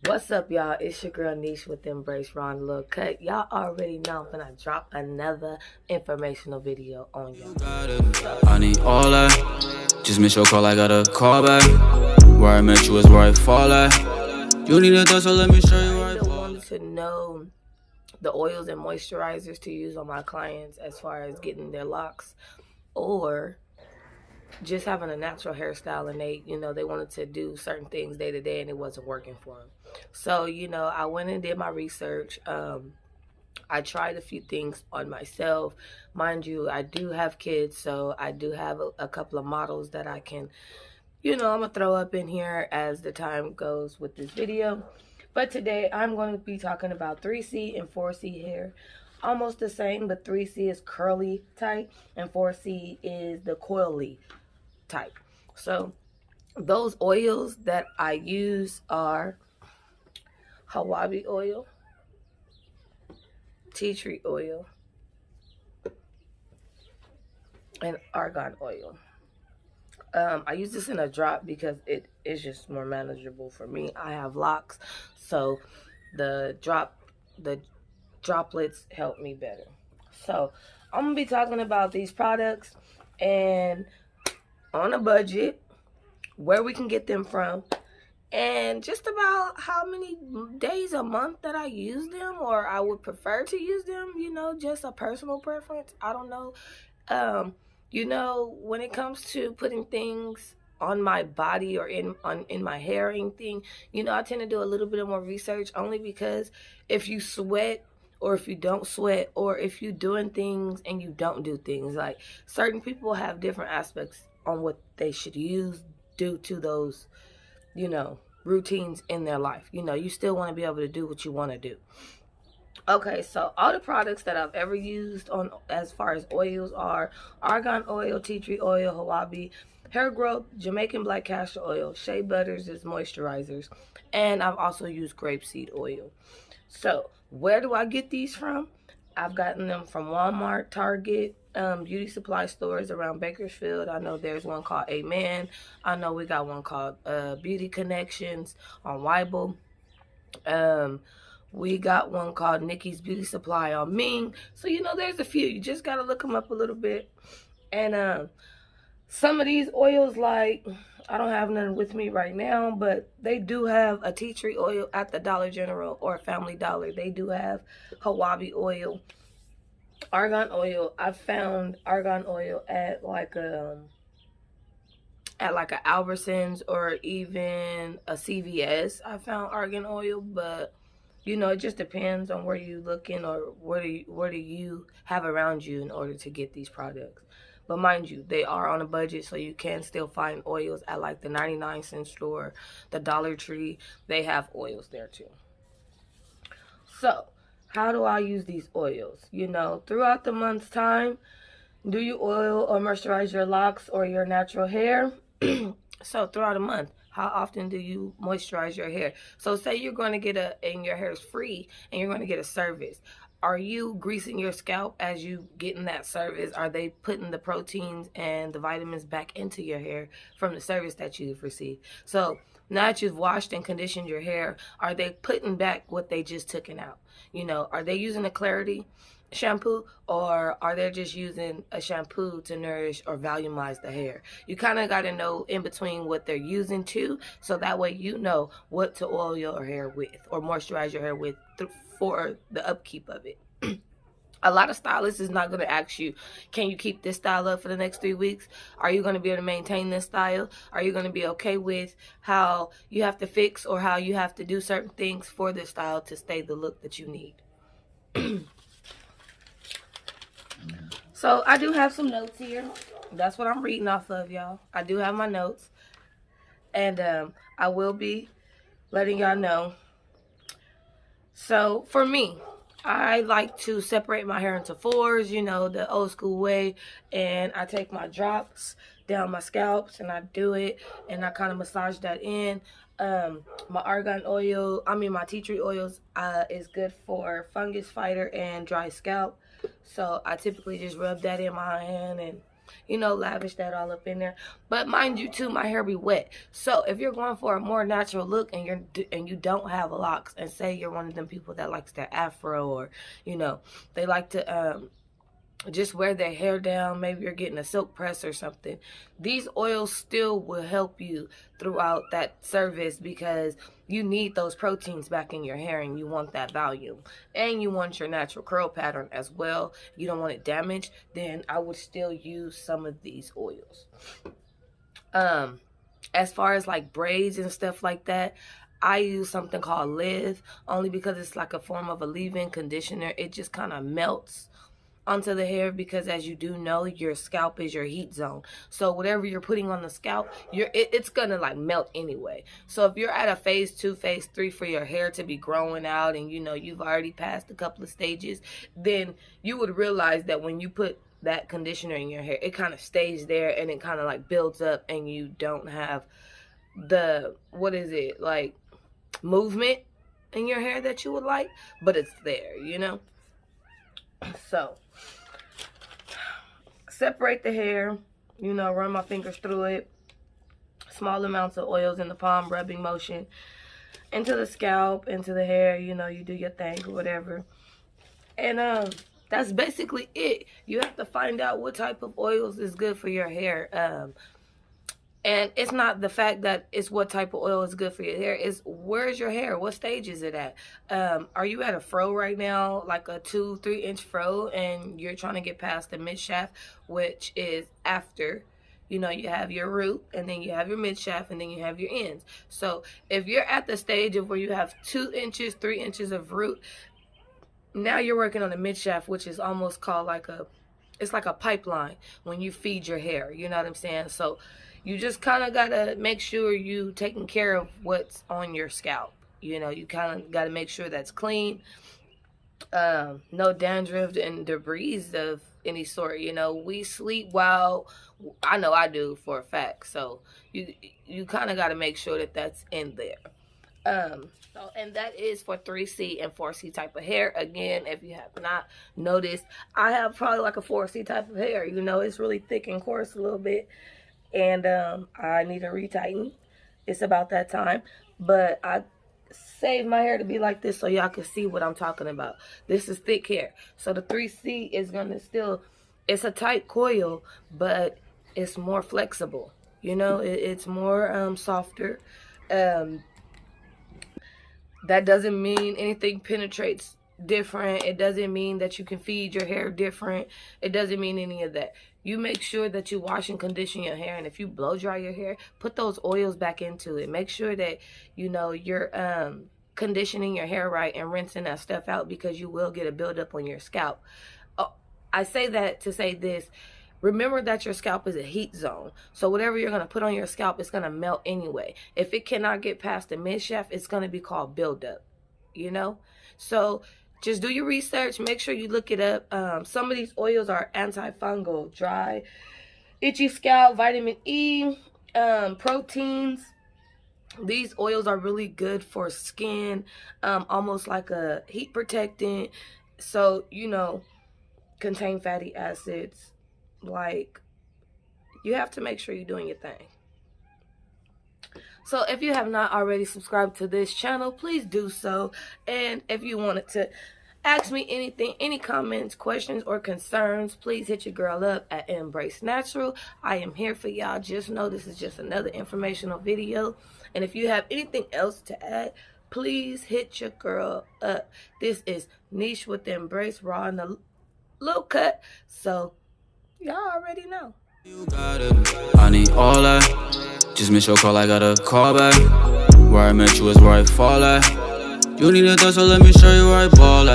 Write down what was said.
What's up, y'all? It's your girl Niche with Embrace Ron Lil Cut. Y'all already know I'm finna drop another informational video on y'all. I need all that. Just miss your call, I got a call back. Where I met you is where I fall at. You need a touch, so let me show you where I fall. I wanted to know the oils and moisturizers to use on my clients as far as getting their locks or just having a natural hairstyle, and they wanted to do certain things day to day and it wasn't working for them. So, I went and did my research. I tried a few things on myself. Mind you, I do have kids, so I do have a couple of models that I can, I'm going to throw up in here as the time goes with this video. But today I'm going to be talking about 3C and 4C hair. Almost the same, but 3C is curly type and 4C is the coily type. So those oils that I use are Hawabi oil, tea tree oil, and argan oil. I use this in a drop because it is just more manageable for me. I have locks, so the droplets help me better. So I'm gonna be talking about these products and on a budget, where we can get them from, and just about how many days a month that I use them, or I would prefer to use them, just a personal preference. I don't know. When it comes to putting things on my body or in my hair or anything, I tend to do a little bit of more research, only because if you sweat or if you don't sweat, or if you're doing things and you don't do things, like certain people have different aspects on what they should use due to those, routines in their life. You still want to be able to do what you want to do. Okay, so all the products that I've ever used on as far as oils are argan oil, tea tree oil, Hawabi, hair growth, Jamaican black castor oil, shea butters as moisturizers, and I've also used grapeseed oil. So where do I get these from? I've gotten them from Walmart, Target, beauty supply stores around Bakersfield. I know there's one called Amen. I know we got one called Beauty Connections on Weibo. We got one called Nikki's Beauty Supply on Ming. So, there's a few. You just got to look them up a little bit. And some of these oils, like, I don't have none with me right now, but they do have a tea tree oil at the Dollar General or Family Dollar. They do have Hawabi oil, argan oil. I found argan oil at like a Albertsons or even a CVS. I found argan oil, but it just depends on where you're looking or what do you have around you in order to get these products. But mind you, they are on a budget, so you can still find oils at like the 99-cent store, the Dollar Tree. They have oils there too. So how do I use these oils? Throughout the month's time, do you oil or moisturize your locks or your natural hair? So throughout a month, how often do you moisturize your hair? So say you're going to get and your hair is free and you're going to get a service. Are you greasing your scalp as you getting that service? Are they putting the proteins and the vitamins back into your hair from the service that you've received? So now that you've washed and conditioned your hair, are they putting back what they just took out? Are they using a Clarity shampoo, or are they just using a shampoo to nourish or volumize the hair? You kind of got to know in between what they're using too, so that way you know what to oil your hair with or moisturize your hair with for the upkeep of it. A lot of stylists is not going to ask you, can you keep this style up for the next 3 weeks? Are you going to be able to maintain this style? Are you going to be okay with how you have to fix or how you have to do certain things for this style to stay the look that you need? So I do have some notes here. That's what I'm reading off of, y'all. I do have my notes. And I will be letting y'all know. So for me, I like to separate my hair into fours, the old school way. And I take my drops down my scalps and I do it. And I kind of massage that in. My my tea tree oils is good for fungus fighter and dry scalp. So I typically just rub that in my hand and you know, lavish that all up in there. But mind you too, my hair be wet. So if you're going for a more natural look and you don't have locks, and say you're one of them people that likes their afro, or, you know, they like to just wear their hair down, maybe you're getting a silk press or something, these oils still will help you throughout that service, because you need those proteins back in your hair, and you want that volume, and you want your natural curl pattern as well. You don't want it damaged. Then I would still use some of these oils. As far as like braids and stuff like that, I use something called Live, only because it's like a form of a leave-in conditioner. It just kind of melts onto the hair, because as you do know, your scalp is your heat zone. So whatever you're putting on the scalp, it's gonna like melt anyway. So if you're at a phase 2, phase 3 for your hair to be growing out, and you know you've already passed a couple of stages, then you would realize that when you put that conditioner in your hair, it kind of stays there, and it kind of like builds up, and you don't have the, what is it, like movement in your hair that you would like, but it's there, you know. So separate the hair, you know, run my fingers through it, small amounts of oils in the palm, rubbing motion into the scalp, into the hair, you know, you do your thing or whatever. And that's basically it. You have to find out what type of oils is good for your hair. And it's not the fact that it's what type of oil is good for your hair. It's where's your hair? What stage is it at? Are you at a fro right now, like a 2-3 inch fro, and you're trying to get past the mid shaft, which is after, you know, you have your root, and then you have your mid shaft, and then you have your ends. So if you're at the stage of where you have 2 inches, 3 inches of root, now you're working on the mid shaft, which is almost called like it's like a pipeline when you feed your hair. You know what I'm saying? So you just kind of got to make sure you taking care of what's on your scalp. You know, you kind of got to make sure that's clean. No dandruff and debris of any sort. You know, we sleep well. I know I do for a fact. So you kind of got to make sure that that's in there. And that is for 3C and 4C type of hair. Again, if you have not noticed, I have probably like a 4C type of hair. You know, it's really thick and coarse a little bit. And I need to retighten. It's about that time. But I saved my hair to be like this so y'all can see what I'm talking about. This is thick hair. So the 3C is going to still, it's a tight coil, but it's more flexible. You know, it's more softer. That doesn't mean anything penetrates different. It doesn't mean that you can feed your hair different. It doesn't mean any of that. You make sure that you wash and condition your hair, and if you blow dry your hair, put those oils back into it. Make sure that, you know, you're conditioning your hair right and rinsing that stuff out, because you will get a buildup on your scalp. I say that to say this. Remember that your scalp is a heat zone. So whatever you're going to put on your scalp, it's going to melt anyway. If it cannot get past the mid shaft, it's going to be called buildup, you know? So just do your research. Make sure you look it up. Some of these oils are antifungal, dry, itchy scalp, vitamin E, proteins. These oils are really good for skin, almost like a heat protectant. So, you know, contain fatty acids. Like, you have to make sure you're doing your thing. So if you have not already subscribed to this channel, please do so. And if you wanted to ask me anything, any comments, questions, or concerns, please hit your girl up at Embrace Natural. I am here for y'all. Just know this is just another informational video. And if you have anything else to add, please hit your girl up. This is Niche with Embrace, raw and a little cut. So y'all already know. You got it. I need all that. Just miss your call, I got a call back. Where I met you is where I fall at. You need a touch, so let me show you where I ball at.